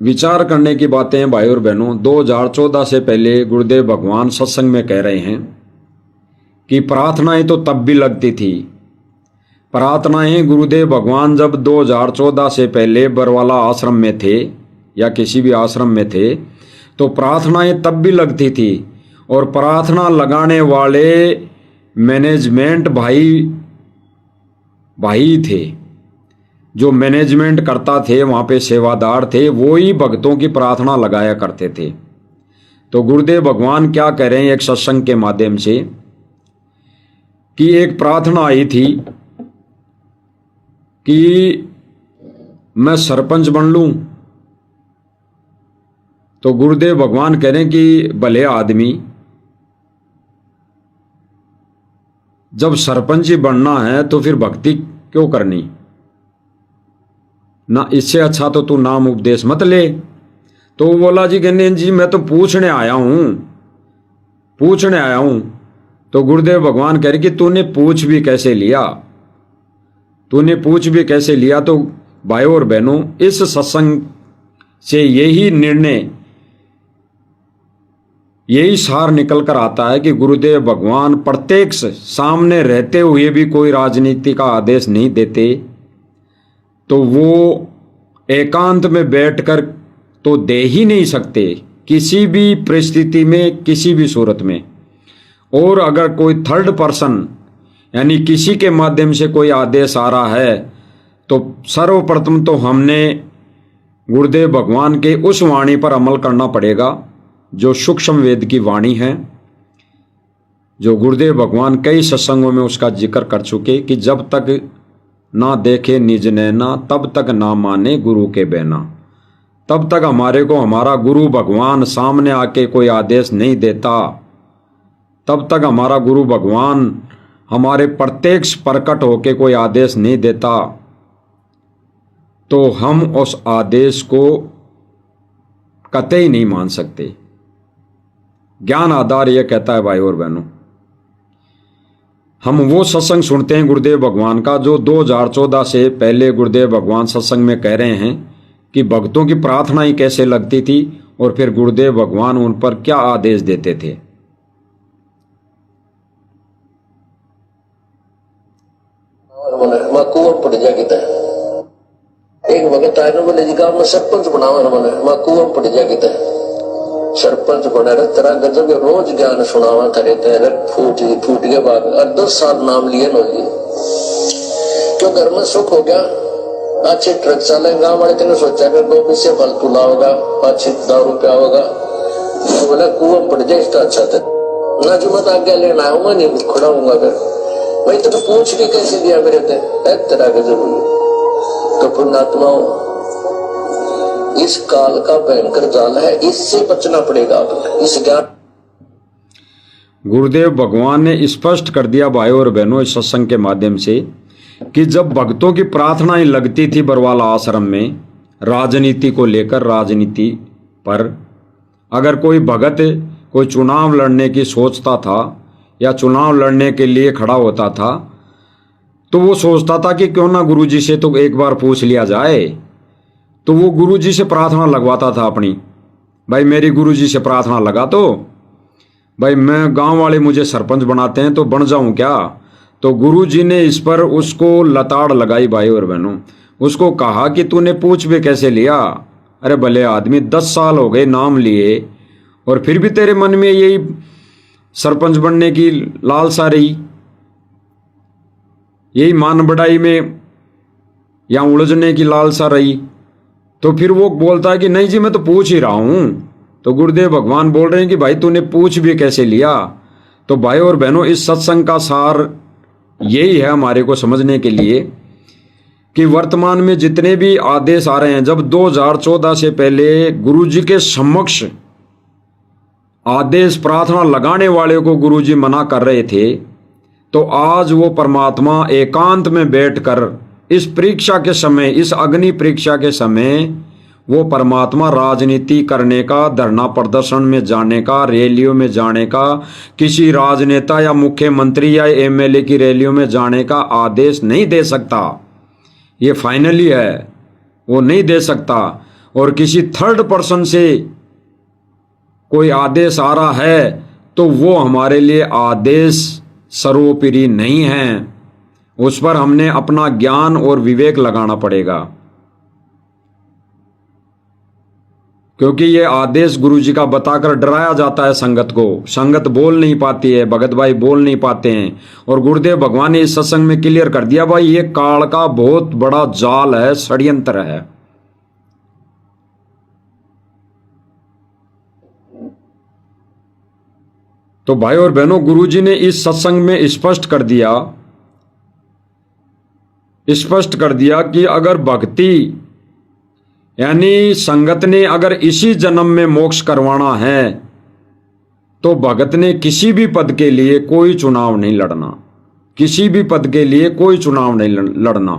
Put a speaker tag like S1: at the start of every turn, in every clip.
S1: विचार करने की बातें हैं भाई और बहनों। 2014 से पहले गुरुदेव भगवान सत्संग में कह रहे हैं कि प्रार्थनाएं तो तब भी लगती थी। प्रार्थनाएं गुरुदेव भगवान जब 2014 से पहले बरवाला आश्रम में थे या किसी भी आश्रम में थे तो प्रार्थनाएं तब भी लगती थी। और प्रार्थना लगाने वाले मैनेजमेंट भाई थे, जो मैनेजमेंट करता थे वहाँ पे सेवादार थे, वो ही भक्तों की प्रार्थना लगाया करते थे। तो गुरुदेव भगवान क्या कह रहे हैं एक सत्संग के माध्यम से कि एक प्रार्थना आई थी कि मैं सरपंच बन लूं। तो गुरुदेव भगवान कह रहे हैं कि भले आदमी, जब सरपंच ही बनना है तो फिर भक्ति क्यों करनी ना, इससे अच्छा तो तू नाम उपदेश मत ले। तो वो बोला जी कहने जी मैं तो पूछने आया हूं। तो गुरुदेव भगवान कह रहे कि तूने पूछ भी कैसे लिया। तो भाइयों और बहनों, इस सत्संग से यही सार निकल कर आता है कि गुरुदेव भगवान प्रत्यक्ष सामने रहते हुए भी कोई राजनीति का आदेश नहीं देते। तो वो एकांत में बैठकर तो दे ही नहीं सकते किसी भी परिस्थिति में, किसी भी सूरत में। और अगर कोई थर्ड पर्सन यानी किसी के माध्यम से कोई आदेश आ रहा है तो सर्वप्रथम तो हमने गुरुदेव भगवान के उस वाणी पर अमल करना पड़ेगा जो सूक्ष्म वेद की वाणी है, जो गुरुदेव भगवान कई सत्संगों में उसका जिक्र कर चुके कि जब तक ना देखे निज नैना तब तक ना माने गुरु के बहना। तब तक हमारे को हमारा गुरु भगवान सामने आके कोई आदेश नहीं देता, तब तक हमारा गुरु भगवान हमारे प्रत्यक्ष प्रकट होके कोई आदेश नहीं देता, तो हम उस आदेश को कतई नहीं मान सकते। ज्ञान आधार यह कहता है भाई और बहनों। हम वो सत्संग सुनते हैं गुरुदेव भगवान का जो 2014 से पहले गुरुदेव भगवान सत्संग में कह रहे हैं कि भक्तों की प्रार्थना ही कैसे लगती थी और फिर गुरुदेव भगवान उन पर क्या आदेश देते थे।
S2: एक भगत आए ना बोले जी का मैं सरपंच बनावा मैंने मैं कुआं पड़ जा किता सरपंच बना रहे तेरा गजब रोज ज्ञान सुनावा करे तेरे फूट के बाद 10 साल नाम लिए नो जी क्यों घर में सुख हो गया। अच्छे ट्रक चले गाँव वाले तेने सोचा कि 2 पैसे फालतू लाओगा 5-10 रुपया होगा, तो बोला कुआं पड़ जाए इसका अच्छा था ना जो मैं आज्ञा लेना आऊंगा नहीं खड़ा हूंगा। फिर भाई तो पूछ के कैसे दिया मेरे तेरा गजब हुई। तो पुण्यात्माओं, इस काल का भयंकर जाल है, इससे बचना पड़ेगा आपने। इस ज्ञान
S1: गुरुदेव भगवान ने स्पष्ट कर दिया भाइयों और बहनों इस सत्संग के माध्यम से कि जब भक्तों की प्रार्थनाएं लगती थी बरवाला आश्रम में राजनीति को लेकर, राजनीति पर अगर कोई भगत कोई चुनाव लड़ने की सोचता था या चुनाव लड़ने के लिए खड़ा होता था तो वो सोचता था कि क्यों ना गुरुजी से तो एक बार पूछ लिया जाए। तो वो गुरुजी से प्रार्थना लगवाता था अपनी, भाई मेरी गुरुजी से प्रार्थना लगा तो भाई मैं गांव वाले मुझे सरपंच बनाते हैं तो बन जाऊं क्या। तो गुरुजी ने इस पर उसको लताड़ लगाई भाई और बहनों। उसको कहा कि तूने पूछ भी कैसे लिया। अरे भले आदमी 10 साल हो गए नाम लिए और फिर भी तेरे मन में यही सरपंच बनने की लालसा रही, यही मान बढ़ाई में या उलझने की लालसा रही। तो फिर वो बोलता है कि नहीं जी मैं तो पूछ ही रहा हूं। तो गुरुदेव भगवान बोल रहे हैं कि भाई तूने पूछ भी कैसे लिया। तो भाई और बहनों, इस सत्संग का सार यही है हमारे को समझने के लिए कि वर्तमान में जितने भी आदेश आ रहे हैं, जब 2014 से पहले गुरुजी के समक्ष आदेश प्रार्थना लगाने वाले को गुरुजी मना कर रहे थे, तो आज वो परमात्मा एकांत में बैठकर इस परीक्षा के समय, इस अग्नि परीक्षा के समय वो परमात्मा राजनीति करने का, धरना प्रदर्शन में जाने का, रैलियों में जाने का, किसी राजनेता या मुख्यमंत्री या एमएलए की रैलियों में जाने का आदेश नहीं दे सकता। ये फाइनली है, वो नहीं दे सकता। और किसी थर्ड पर्सन से कोई आदेश आ रहा है तो वो हमारे लिए आदेश सर्वोपरि नहीं है। उस पर हमने अपना ज्ञान और विवेक लगाना पड़ेगा, क्योंकि ये आदेश गुरु जी का बताकर डराया जाता है संगत को। संगत बोल नहीं पाती है, भगत भाई बोल नहीं पाते हैं। और गुरुदेव भगवान ने इस सत्संग में क्लियर कर दिया, भाई ये काल का बहुत बड़ा जाल है, षड्यंत्र है। तो भाई और बहनों, गुरु जी ने इस सत्संग में स्पष्ट कर दिया कि अगर भक्ति यानी संगत ने अगर इसी जन्म में मोक्ष करवाना है तो भगत ने किसी भी पद के लिए कोई चुनाव नहीं लड़ना, किसी भी पद के लिए कोई चुनाव नहीं लड़ना।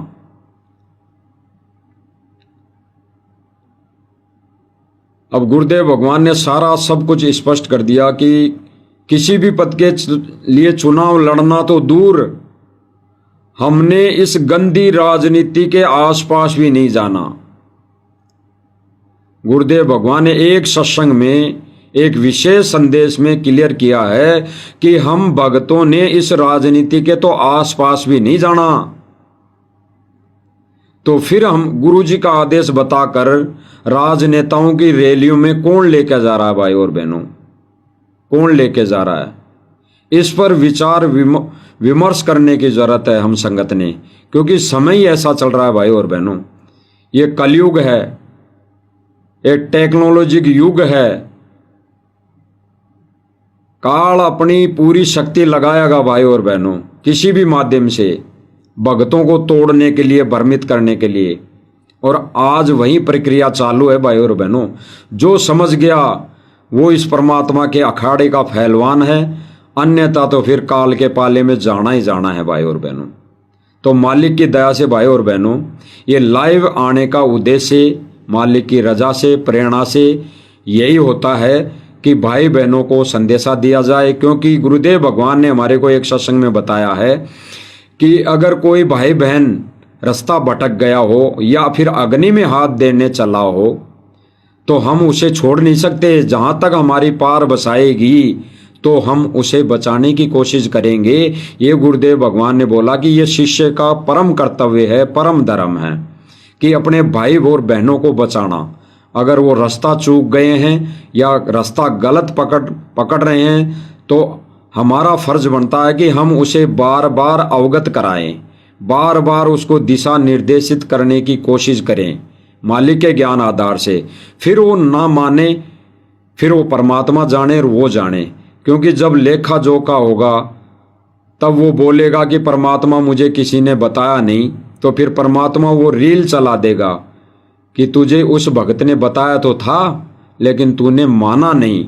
S1: अब गुरुदेव भगवान ने सारा सब कुछ स्पष्ट कर दिया कि किसी भी पद के लिए चुनाव लड़ना तो दूर, हमने इस गंदी राजनीति के आसपास भी नहीं जाना। गुरुदेव भगवान ने एक सत्संग में एक विशेष संदेश में क्लियर किया है कि हम भक्तों ने इस राजनीति के तो आसपास भी नहीं जाना। तो फिर हम गुरु जी का आदेश बताकर राजनेताओं की रैलियों में कौन लेकर जा रहा है भाई और बहनों, कौन लेके जा रहा है? इस पर विचार विमर्श करने की जरूरत है हम संगत ने, क्योंकि समय ही ऐसा चल रहा है भाई और बहनों। ये कलयुग है, एक टेक्नोलॉजिक युग है। काल अपनी पूरी शक्ति लगाएगा भाई और बहनों, किसी भी माध्यम से भक्तों को तोड़ने के लिए, भ्रमित करने के लिए। और आज वही प्रक्रिया चालू है भाई और बहनों। जो समझ गया वो इस परमात्मा के अखाड़े का पहलवान है, अन्यथा तो फिर काल के पाले में जाना ही जाना है भाई और बहनों। तो मालिक की दया से भाई और बहनों, ये लाइव आने का उद्देश्य मालिक की रजा से, प्रेरणा से यही होता है कि भाई बहनों को संदेशा दिया जाए। क्योंकि गुरुदेव भगवान ने हमारे को एक सत्संग में बताया है कि अगर कोई भाई बहन रास्ता भटक गया हो या फिर अग्नि में हाथ देने चला हो तो हम उसे छोड़ नहीं सकते। जहाँ तक हमारी पार बसाएगी तो हम उसे बचाने की कोशिश करेंगे। ये गुरुदेव भगवान ने बोला कि ये शिष्य का परम कर्तव्य है, परम धर्म है कि अपने भाई और बहनों को बचाना। अगर वो रास्ता चूक गए हैं या रास्ता गलत पकड़ रहे हैं तो हमारा फर्ज बनता है कि हम उसे बार बार अवगत कराएं, बार बार उसको दिशा निर्देशित करने की कोशिश करें मालिक के ज्ञान आधार से। फिर वो ना माने, फिर वो परमात्मा जाने और वो जाने। क्योंकि जब लेखा जोखा होगा तब वो बोलेगा कि परमात्मा मुझे किसी ने बताया नहीं, तो फिर परमात्मा वो रील चला देगा कि तुझे उस भक्त ने बताया तो था लेकिन तूने माना नहीं।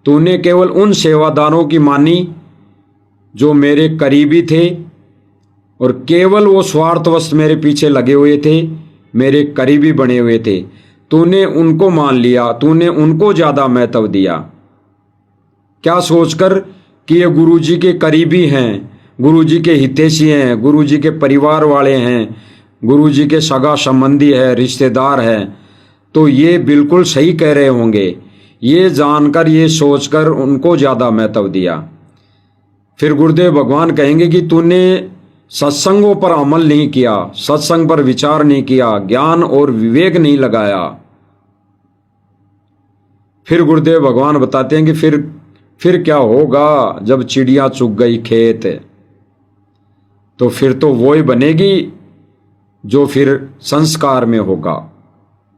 S1: तूने केवल उन सेवादारों की मानी जो मेरे करीबी थे और केवल वो स्वार्थवश मेरे पीछे लगे हुए थे, मेरे करीबी बने हुए थे। तूने उनको मान लिया, तूने उनको ज़्यादा महत्व दिया, क्या सोचकर कि ये गुरुजी के करीबी हैं, गुरुजी के हितैषी हैं, गुरुजी के परिवार वाले हैं, गुरुजी के सगा संबंधी है, रिश्तेदार हैं। तो ये बिल्कुल सही कह रहे होंगे, ये जानकर, ये सोचकर उनको ज़्यादा महत्व दिया। फिर गुरुदेव भगवान कहेंगे कि तूने सत्संगों पर अमल नहीं किया, सत्संग पर विचार नहीं किया, ज्ञान और विवेक नहीं लगाया। फिर गुरुदेव भगवान बताते हैं कि फिर क्या होगा जब चिड़िया चुग गई खेत, तो फिर तो वही बनेगी जो फिर संस्कार में होगा।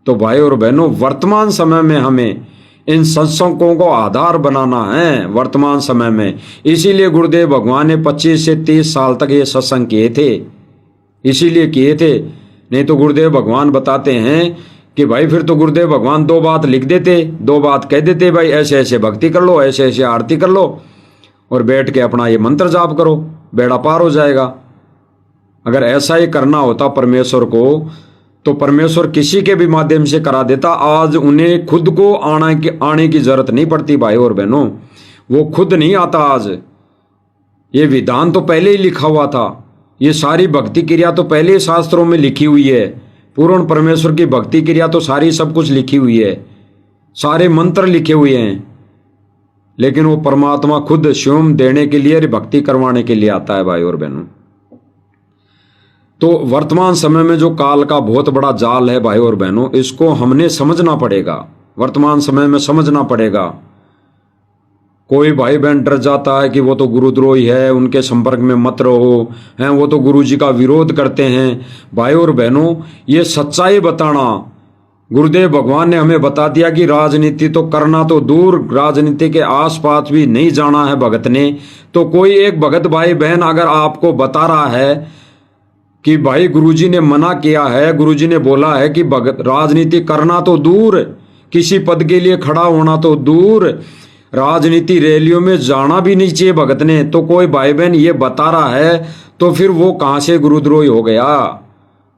S1: तो भाई और बहनों, वर्तमान समय में हमें इन सत्संगों को आधार बनाना है वर्तमान समय में। इसीलिए गुरुदेव भगवान ने 25 से 30 साल तक ये सत्संग किए थे, इसीलिए किए थे। नहीं तो गुरुदेव भगवान बताते हैं कि भाई फिर तो गुरुदेव भगवान 2 बात लिख देते, 2 बात कह देते, भाई ऐसे ऐसे भक्ति कर लो, ऐसे ऐसे आरती कर लो और बैठ के अपना ये मंत्र जाप करो, बेड़ा पार हो जाएगा। अगर ऐसा ही करना होता परमेश्वर को तो परमेश्वर किसी के भी माध्यम से करा देता। आज उन्हें खुद को आने की जरूरत नहीं पड़ती भाई और बहनों, वो खुद नहीं आता। आज ये विधान तो पहले ही लिखा हुआ था, ये सारी भक्ति क्रिया तो पहले ही शास्त्रों में लिखी हुई है, पूर्ण परमेश्वर की भक्ति क्रिया तो सारी सब कुछ लिखी हुई है, सारे मंत्र लिखे हुए हैं, लेकिन वो परमात्मा खुद स्वयं देने के लिए, भक्ति करवाने के लिए आता है भाई और बहनों। तो वर्तमान समय में जो काल का बहुत बड़ा जाल है भाई और बहनों, इसको हमने समझना पड़ेगा, वर्तमान समय में समझना पड़ेगा। कोई भाई बहन डर जाता है कि वो तो गुरुद्रोही है, उनके संपर्क में मत रहो, हैं वो तो गुरु जी का विरोध करते हैं। भाई और बहनों, ये सच्चाई बताना, गुरुदेव भगवान ने हमें बता दिया कि राजनीति तो करना तो दूर, राजनीति के आसपास भी नहीं जाना है भगत ने। तो कोई एक भगत भाई बहन अगर आपको बता रहा है कि भाई गुरुजी ने मना किया है, गुरुजी ने बोला है कि भगत राजनीति करना तो दूर, किसी पद के लिए खड़ा होना तो दूर, राजनीति रैलियों में जाना भी नहीं चाहिए भगत ने, तो कोई भाई बहन ये बता रहा है तो फिर वो कहां से गुरुद्रोही हो गया?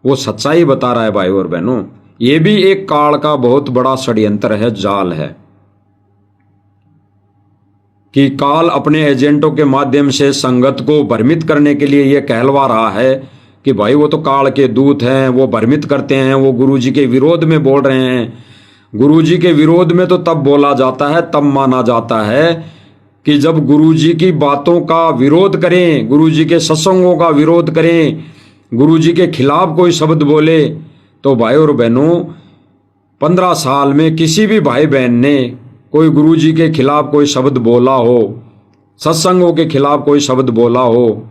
S1: वो सच्चाई बता रहा है भाई और बहनों। ये भी एक काल का बहुत बड़ा षड्यंत्र है, जाल है, कि काल अपने एजेंटों के माध्यम से संगत को भ्रमित करने के लिए ये कहलवा रहा है कि भाई वो तो काल के दूत हैं, वो भ्रमित करते हैं, वो गुरुजी के विरोध में बोल रहे हैं। गुरुजी के विरोध में तो तब बोला जाता है, तब माना जाता है कि जब गुरुजी की बातों का विरोध करें, गुरुजी के सत्संगों का विरोध करें, गुरुजी के खिलाफ कोई शब्द बोले। तो भाई और बहनों, 15 साल में किसी भी भाई बहन ने कोई गुरुजी के खिलाफ कोई शब्द बोला हो, सत्संगों के खिलाफ कोई शब्द बोला हो,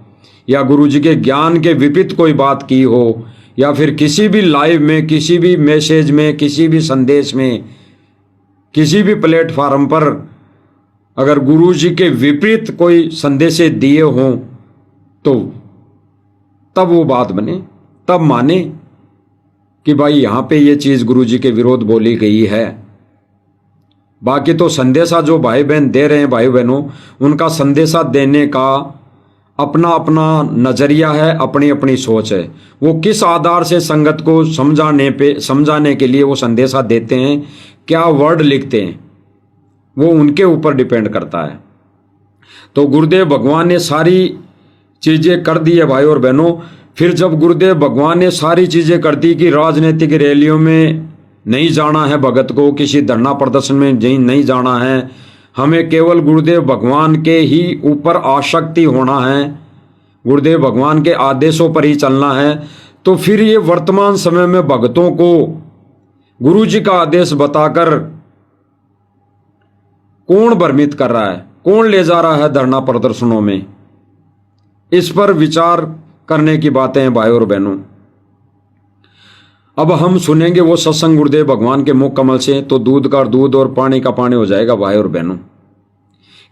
S1: या गुरुजी के ज्ञान के विपरीत कोई बात की हो, या फिर किसी भी लाइव में, किसी भी मैसेज में, किसी भी संदेश में, किसी भी प्लेटफार्म पर अगर गुरुजी के विपरीत कोई संदेश दिए हों, तो तब वो बात बने, तब माने कि भाई यहां पे ये चीज गुरुजी के विरोध बोली गई है। बाकी तो संदेशा जो भाई बहन दे रहे हैं, भाई बहनों, उनका संदेशा देने का अपना अपना नजरिया है, अपनी अपनी सोच है। वो किस आधार से संगत को समझाने के लिए वो संदेशा देते हैं, क्या वर्ड लिखते हैं, वो उनके ऊपर डिपेंड करता है। तो गुरुदेव भगवान ने सारी चीजें कर दी है भाई और बहनों। फिर जब गुरुदेव भगवान ने सारी चीजें कर दी कि राजनीतिक रैलियों में नहीं जाना है भगत को, किसी धरना प्रदर्शन में नहीं जाना है, हमें केवल गुरुदेव भगवान के ही ऊपर आसक्ति होना है, गुरुदेव भगवान के आदेशों पर ही चलना है। तो फिर ये वर्तमान समय में भक्तों को गुरुजी का आदेश बताकर कौन भ्रमित कर रहा है, कौन ले जा रहा है धरना प्रदर्शनों में, इस पर विचार करने की बातें हैं भाई और बहनों। अब हम सुनेंगे वो सत्संग गुरुदेव भगवान के मुख कमल से, तो दूध का दूध और पानी का पानी हो जाएगा भाई और बहनों,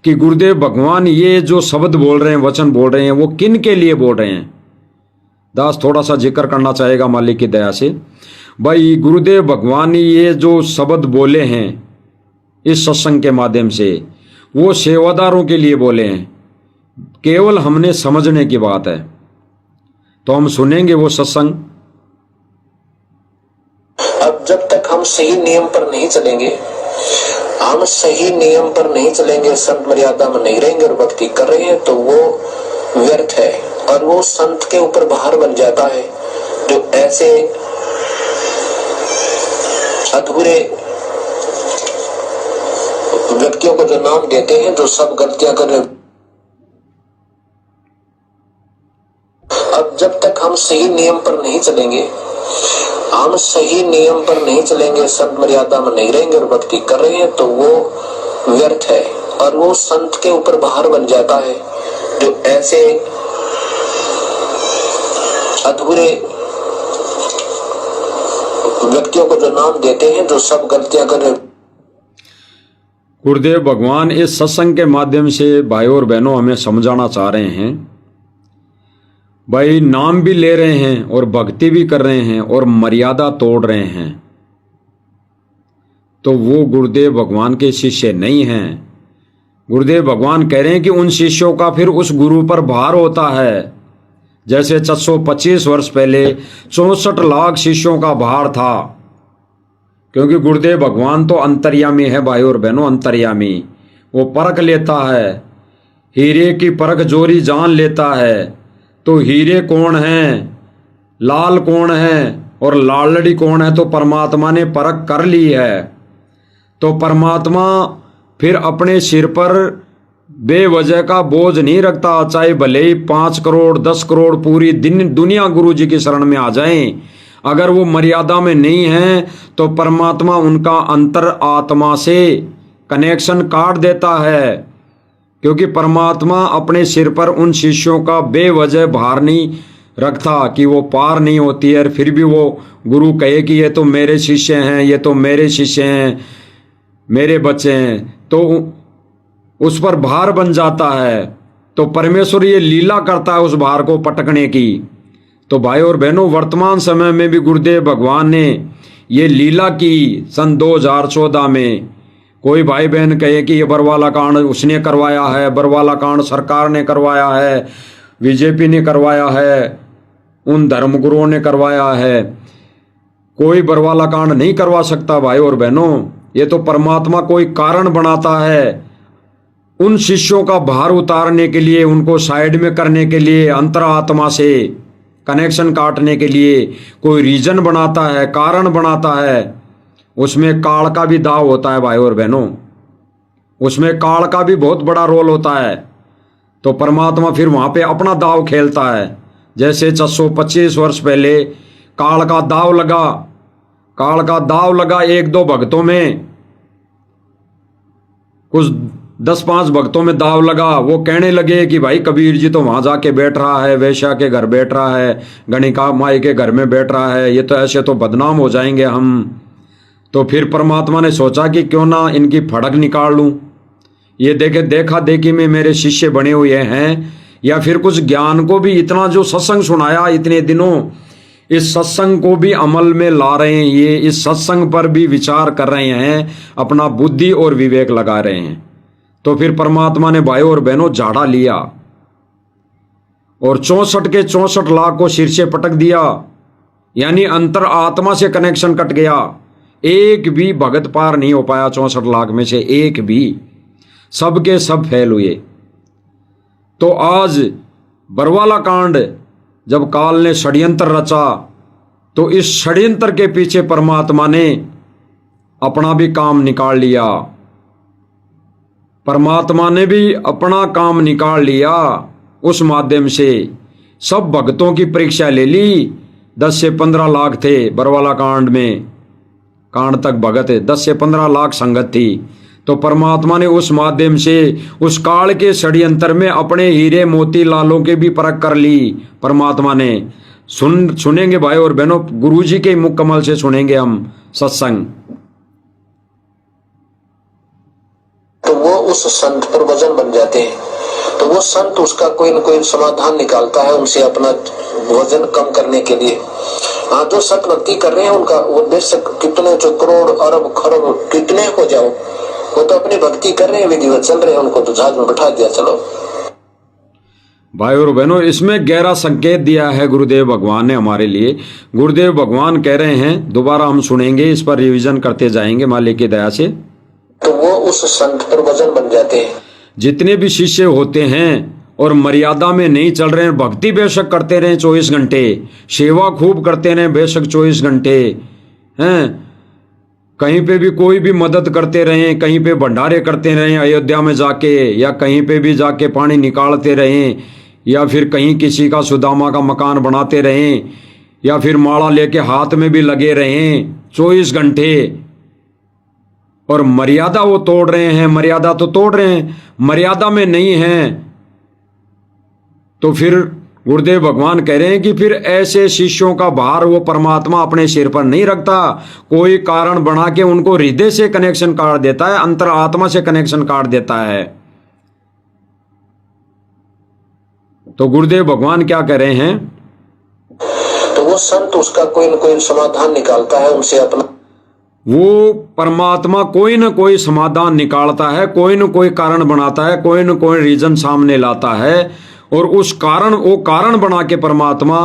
S1: कि गुरुदेव भगवान ये जो शब्द बोल रहे हैं, वचन बोल रहे हैं, वो किन के लिए बोल रहे हैं। दास थोड़ा सा जिक्र करना चाहेगा मालिक की दया से। भाई गुरुदेव भगवान ने ये जो शब्द बोले हैं इस सत्संग के माध्यम से, वो सेवादारों के लिए बोले हैं, केवल हमने समझने की बात है। तो हम सुनेंगे वो सत्संग।
S2: अब जब तक हम सही नियम पर नहीं चलेंगे, हम सही नियम पर नहीं चलेंगे, संत मर्यादा में नहीं रहेंगे और भक्ति कर रहे हैं, तो वो व्यर्थ है और वो संत के ऊपर भार बन जाता है। जो ऐसे अधूरे व्यक्तियों को जो नाम देते हैं, जो सब गलतियां कर रहे। अब जब तक हम सही नियम पर नहीं चलेंगे, हम सही नियम पर नहीं चलेंगे, संत मर्यादा में नहीं रहेंगे और भक्ति कर रहे हैं, तो वो व्यर्थ है और वो संत के ऊपर भार बन जाता है। जो ऐसे अधूरे व्यक्तियों को जो नाम देते हैं, जो सब गलतियां कर रहे।
S1: गुरुदेव भगवान इस सत्संग के माध्यम से भाई और बहनों हमें समझाना चाह रहे हैं, भाई नाम भी ले रहे हैं और भक्ति भी कर रहे हैं और मर्यादा तोड़ रहे हैं, तो वो गुरुदेव भगवान के शिष्य नहीं हैं। गुरुदेव भगवान कह रहे हैं कि उन शिष्यों का फिर उस गुरु पर भार होता है। जैसे 425 वर्ष पहले 64 लाख शिष्यों का भार था, क्योंकि गुरुदेव भगवान तो अंतर्यामी है भाई और बहनों, अंतर्यामी। वो परख लेता है, हीरे की परख जोरी जान लेता है। तो हीरे कौन हैं, लाल कौन है और लालड़ी कौन है तो परमात्मा ने परख कर ली है। तो परमात्मा फिर अपने सिर पर बेवजह का बोझ नहीं रखता, चाहे भले ही 5 करोड़ 10 करोड़ पूरी दुनिया गुरु जी की शरण में आ जाएं, अगर वो मर्यादा में नहीं है तो परमात्मा उनका अंतर आत्मा से कनेक्शन काट देता है, क्योंकि परमात्मा अपने सिर पर उन शिष्यों का बेवजह भार नहीं रखता कि वो पार नहीं होती है। फिर भी वो गुरु कहे कि ये तो मेरे शिष्य हैं, ये तो मेरे शिष्य हैं, मेरे बच्चे हैं, तो उस पर भार बन जाता है। तो परमेश्वर ये लीला करता है उस भार को पटकने की। तो भाई और बहनों, वर्तमान समय में भी गुरुदेव भगवान ने ये लीला की सन 2014 में। कोई भाई बहन कहे कि ये बरवाला कांड उसने करवाया है, बरवाला कांड सरकार ने करवाया है, बीजेपी ने करवाया है, उन धर्मगुरुओं ने करवाया है। कोई बरवाला कांड नहीं करवा सकता भाई और बहनों। ये तो परमात्मा कोई कारण बनाता है उन शिष्यों का भार उतारने के लिए, उनको साइड में करने के लिए, अंतरात्मा से कनेक्शन काटने के लिए कोई रीजन बनाता है, कारण बनाता है। उसमें काल का भी दाव होता है भाई और बहनों, उसमें काल का भी बहुत बड़ा रोल होता है। तो परमात्मा फिर वहां पे अपना दाव खेलता है। जैसे 625 वर्ष पहले काल का दाव लगा, काल का दाव लगा 1-2 भक्तों में, कुछ 10-5 भक्तों में दाव लगा। वो कहने लगे कि भाई कबीर जी तो वहां जाके बैठ रहा है, वैश्या के घर बैठ रहा है, गणिका माई के घर में बैठ रहा है, ये तो ऐसे तो बदनाम हो जाएंगे हम। तो फिर परमात्मा ने सोचा कि क्यों ना इनकी फड़क निकाल लूं। ये देखा देखी में मेरे शिष्य बने हुए हैं, या फिर कुछ ज्ञान को भी, इतना जो सत्संग सुनाया इतने दिनों, इस सत्संग को भी अमल में ला रहे हैं, ये इस सत्संग पर भी विचार कर रहे हैं, अपना बुद्धि और विवेक लगा रहे हैं। तो फिर परमात्मा ने भाई और बहनों झाड़ा लिया और 64 के 64 लाख को सिर से पटक दिया, यानी अंतर आत्मा से कनेक्शन कट गया। एक भी भगत पार नहीं हो पाया 64 लाख में से, एक भी, सबके सब फेल हुए। तो आज बरवाला कांड जब काल ने षड्यंत्र रचा, तो इस षड्यंत्र के पीछे परमात्मा ने अपना भी काम निकाल लिया। परमात्मा ने भी अपना काम निकाल लिया। उस माध्यम से सब भक्तों की परीक्षा ले ली। 10 से 15 लाख थे बरवाला कांड में, कांड तक भगत 10 से 15 लाख संगत थी। तो परमात्मा ने उस माध्यम से उस काल के षड्यंत्र में अपने हीरे मोती लालों के भी परख कर ली परमात्मा ने। सुनेंगे भाई और बहनों, गुरुजी के मुख कमल से सुनेंगे हम सत्संग।
S2: तो वो उस संत पर वजन बन जाते हैं। तो वो संत उसका कोई न कोई समाधान निकालता है उनसे अपना वजन कम करने के लिए। हाँ, जो सत भक्ति कर रहे हैं उनका उद्देश्य कितने जो करोड़ अरब खरब कितने हो जाओ, वो तो अपनी भक्ति कर रहे हैं, विधिवत चल रहे हैं, उनको तो जहाज में बैठा दिया चलो।
S1: भाई और बहनों, इसमें गहरा संकेत दिया है गुरुदेव भगवान ने हमारे लिए। गुरुदेव भगवान कह रहे हैं, दोबारा हम सुनेंगे, इस पर रिवीजन करते जाएंगे मालिक की दया से।
S2: तो वो उस संत पर वजन बन जाते हैं।
S1: जितने भी शिष्य होते हैं और मर्यादा में नहीं चल रहे हैं, भक्ति बेशक करते रहे 24 घंटे, सेवा खूब करते रहे बेशक 24 घंटे हैं, कहीं पे भी कोई भी मदद करते रहें, कहीं पे भंडारे करते रहें अयोध्या में जाके, या कहीं पे भी जाके पानी निकालते रहें, या फिर कहीं किसी का सुदामा का मकान बनाते रहें, या फिर माला लेके हाथ में भी लगे रहें 24 घंटे। और मर्यादा वो तोड़ रहे हैं, मर्यादा तो तोड़ रहे हैं, मर्यादा में नहीं हैं। तो फिर गुरुदेव भगवान कह रहे हैं कि फिर ऐसे शिष्यों का भार वो परमात्मा अपने सिर पर नहीं रखता, कोई कारण बना के उनको हृदय से कनेक्शन काट देता है, अंतर आत्मा से कनेक्शन काट देता है। तो गुरुदेव भगवान क्या कह रहे हैं,
S2: तो वो संत उसका कोई न कोई समाधान निकालता है उनसे अपना,
S1: वो परमात्मा कोई न कोई समाधान निकालता है, कोई न कोई कारण बनाता है, कोई न कोई रीजन सामने लाता है, और उस कारण वो कारण बना के परमात्मा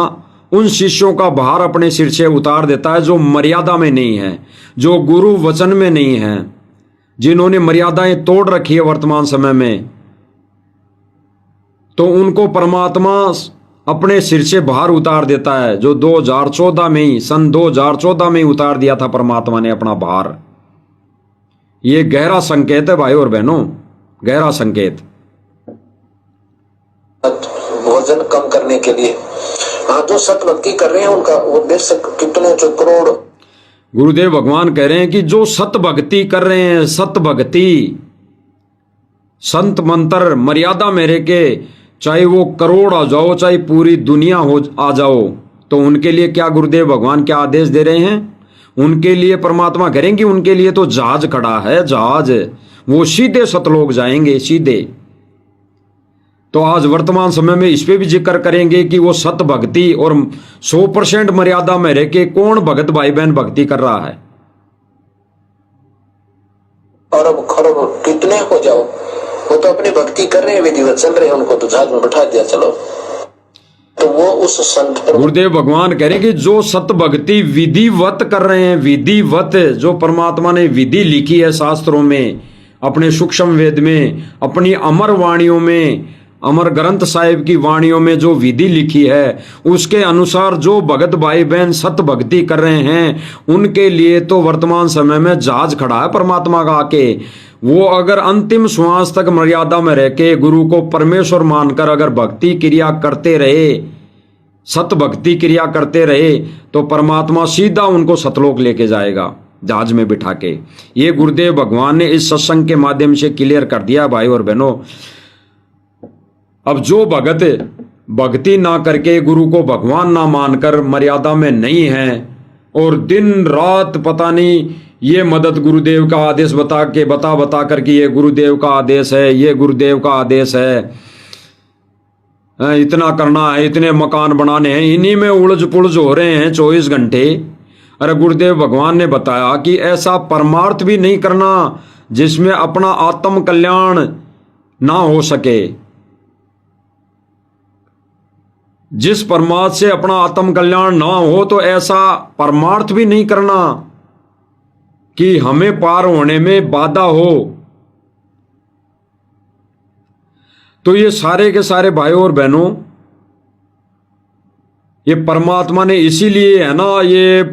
S1: उन शिष्यों का भार अपने सिर से उतार देता है जो मर्यादा में नहीं है, जो गुरु वचन में नहीं है, जिन्होंने मर्यादाएं तोड़ रखी है वर्तमान समय में। तो उनको परमात्मा अपने सिर से बाहर उतार देता है, जो 2014 में ही, सन 2014 में ही उतार दिया था परमात्मा ने अपना भार। ये गहरा संकेत है भाई और बहनों, गहरा संकेत।
S2: भोजन कम करने के लिए, हाँ, जो सत भक्ति कर रहे हैं उनका वो बेशक कितने जो करोड़।
S1: गुरुदेव भगवान कह रहे हैं कि जो सत भक्ति कर रहे हैं, सत भक्ति, संत मंत्र मर्यादा मेरे के, चाहे वो करोड़ आ जाओ, चाहे पूरी दुनिया हो आ जाओ, तो उनके लिए क्या गुरुदेव भगवान क्या आदेश दे रहे हैं? उनके लिए परमात्मा करेंगे, उनके लिए तो जहाज खड़ा है, जहाज, वो सीधे सतलोक जाएंगे, सीधे। तो आज वर्तमान समय में इस पे भी जिक्र करेंगे कि वो सत भक्ति और 100% मर्यादा में रह के कौन भगत भाई बहन भक्ति कर रहा है।
S2: अरब खरब कितने हो जाओ, वो तो अपनी भक्ति कर रहे हैं, विधिवत चल रहे हैं, उनको तो जहाज में बैठा दिया चलो। तो वो उस संत पर
S1: गुरुदेव भगवान कह रहे हैं कि जो सत भक्ति विधिवत कर रहे हैं, विधिवत, जो परमात्मा ने विधि लिखी है शास्त्रों में, अपने सूक्ष्म वेद में, अपनी अमर वाणियों में, अमर ग्रंथ साहिब की वाणियों में जो विधि लिखी है, उसके अनुसार जो भगत भाई बहन सत भक्ति कर रहे हैं, उनके लिए तो वर्तमान समय में जहाज खड़ा है परमात्मा का आके। वो अगर अंतिम श्वास तक मर्यादा में रह के गुरु को परमेश्वर मानकर अगर भक्ति क्रिया करते रहे, सत भक्ति क्रिया करते रहे, तो परमात्मा सीधा उनको सतलोक लेके जाएगा जहाज में बिठा के। ये गुरुदेव भगवान ने इस सत्संग के माध्यम से क्लियर कर दिया भाई और बहनों। अब जो भगत भक्ति ना करके गुरु को भगवान ना मानकर मर्यादा में नहीं है और दिन रात पता नहीं ये मदद गुरुदेव का आदेश बता कर कि ये गुरुदेव का आदेश है, ये गुरुदेव का आदेश है, इतना करना है, इतने मकान बनाने हैं, इन्हीं में उलझ पुलझ हो रहे हैं 24 घंटे। अरे गुरुदेव भगवान ने बताया कि ऐसा परमार्थ भी नहीं करना जिसमें अपना आत्म कल्याण ना हो सके। जिस परमार्थ से अपना आत्म कल्याण ना हो, तो ऐसा परमार्थ भी नहीं करना कि हमें पार होने में बाधा हो। तो ये सारे के सारे भाइयों और बहनों, ये परमात्मा ने इसीलिए है ना, ये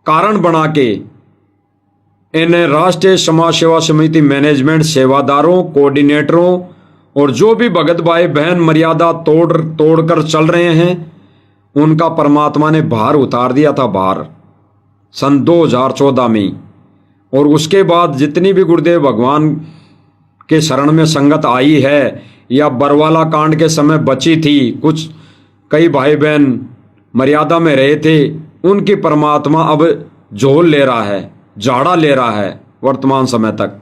S1: कारण बना के इन राष्ट्रीय समाज सेवा समिति मैनेजमेंट सेवादारों, कोऑर्डिनेटरों और जो भी भगत भाई बहन मर्यादा तोड़कर चल रहे हैं, उनका परमात्मा ने भार उतार दिया था, भार, सन 2014 में। और उसके बाद जितनी भी गुरुदेव भगवान के शरण में संगत आई है या बरवाला कांड के समय बची थी, कुछ कई भाई बहन मर्यादा में रहे थे, उनकी परमात्मा अब झोल ले रहा है, झाड़ा ले रहा है वर्तमान समय तक।